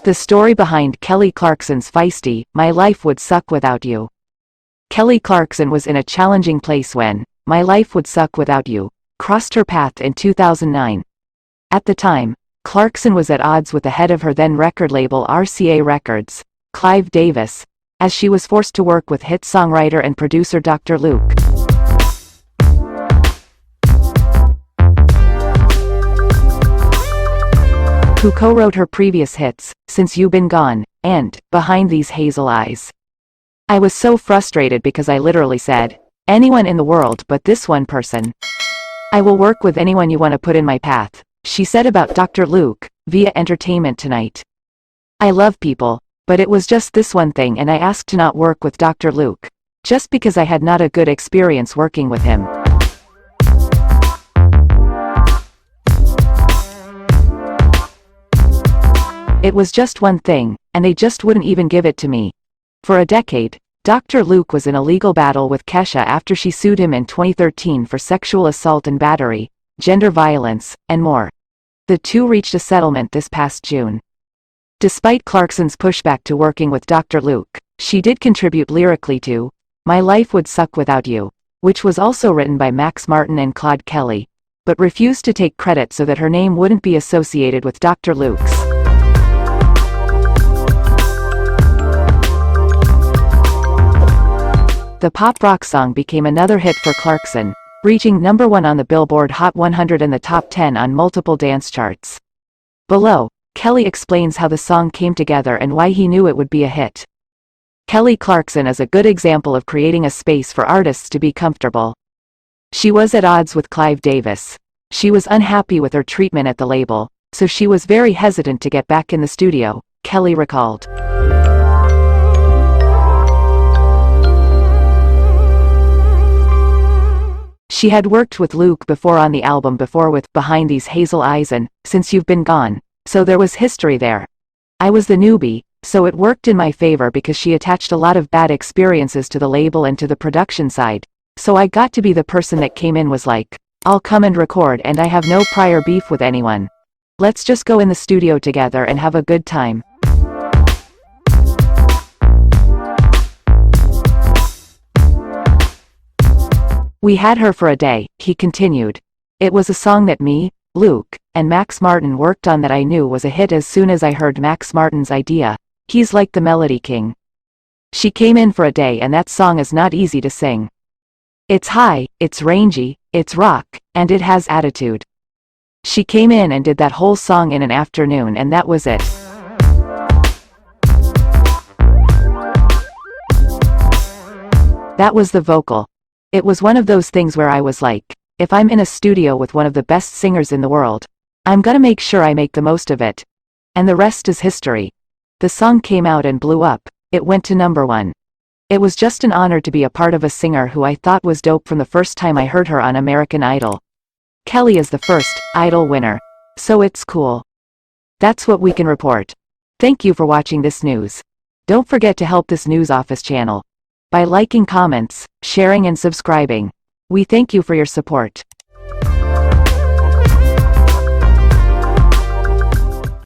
The story behind Kelly Clarkson's Feisty, My Life Would Suck Without You. Kelly Clarkson was in a challenging place when My Life Would Suck Without You crossed her path in 2009. At the time, Clarkson was at odds with the head of her then record label RCA Records, Clive Davis, as she was forced to work with hit songwriter and producer Dr. Luke, who co-wrote her previous hits, Since You've Been Gone, and Behind These Hazel Eyes. I was so frustrated because I literally said, anyone in the world but this one person. I will work with anyone you want to put in my path, she said about Dr. Luke, via Entertainment Tonight. I love people, but it was just this one thing and I asked to not work with Dr. Luke, just because I had not a good experience working with him. It was just one thing, and they just wouldn't even give it to me. For a decade, Dr. Luke was in a legal battle with Kesha after she sued him in 2013 for sexual assault and battery, gender violence, and more. The two reached a settlement this past June. Despite Clarkson's pushback to working with Dr. Luke, she did contribute lyrically to My Life Would Suck Without You, which was also written by Max Martin and Claude Kelly, but refused to take credit so that her name wouldn't be associated with Dr. Luke's. The pop-rock song became another hit for Clarkson, reaching #1 on the Billboard Hot 100 and the top 10 on multiple dance charts. Below, Kelly explains how the song came together and why he knew it would be a hit. Kelly Clarkson is a good example of creating a space for artists to be comfortable. She was at odds with Clive Davis. She was unhappy with her treatment at the label, so she was very hesitant to get back in the studio, Kelly recalled. She had worked with Luke before on the album before with Behind These Hazel Eyes and Since You've Been Gone, so there was history there. I was the newbie, so it worked in my favor because she attached a lot of bad experiences to the label and to the production side, so I got to be the person that came in was like, I'll come and record and I have no prior beef with anyone. Let's just go in the studio together and have a good time. We had her for a day, he continued. It was a song that me, Luke, and Max Martin worked on that I knew was a hit as soon as I heard Max Martin's idea. He's like the melody king. She came in for a day and that song is not easy to sing. It's high, it's rangy, it's rock, and it has attitude. She came in and did that whole song in an afternoon and that was it. That was the vocal. It was one of those things where I was like, if I'm in a studio with one of the best singers in the world, I'm gonna make sure I make the most of it. And the rest is history. The song came out and blew up, it went to #1. It was just an honor to be a part of a singer who I thought was dope from the first time I heard her on American Idol. Kelly is the first Idol winner, so it's cool. That's what we can report. Thank you for watching this news. Don't forget to help this news office channel by liking, comments, sharing and subscribing. We thank you for your support.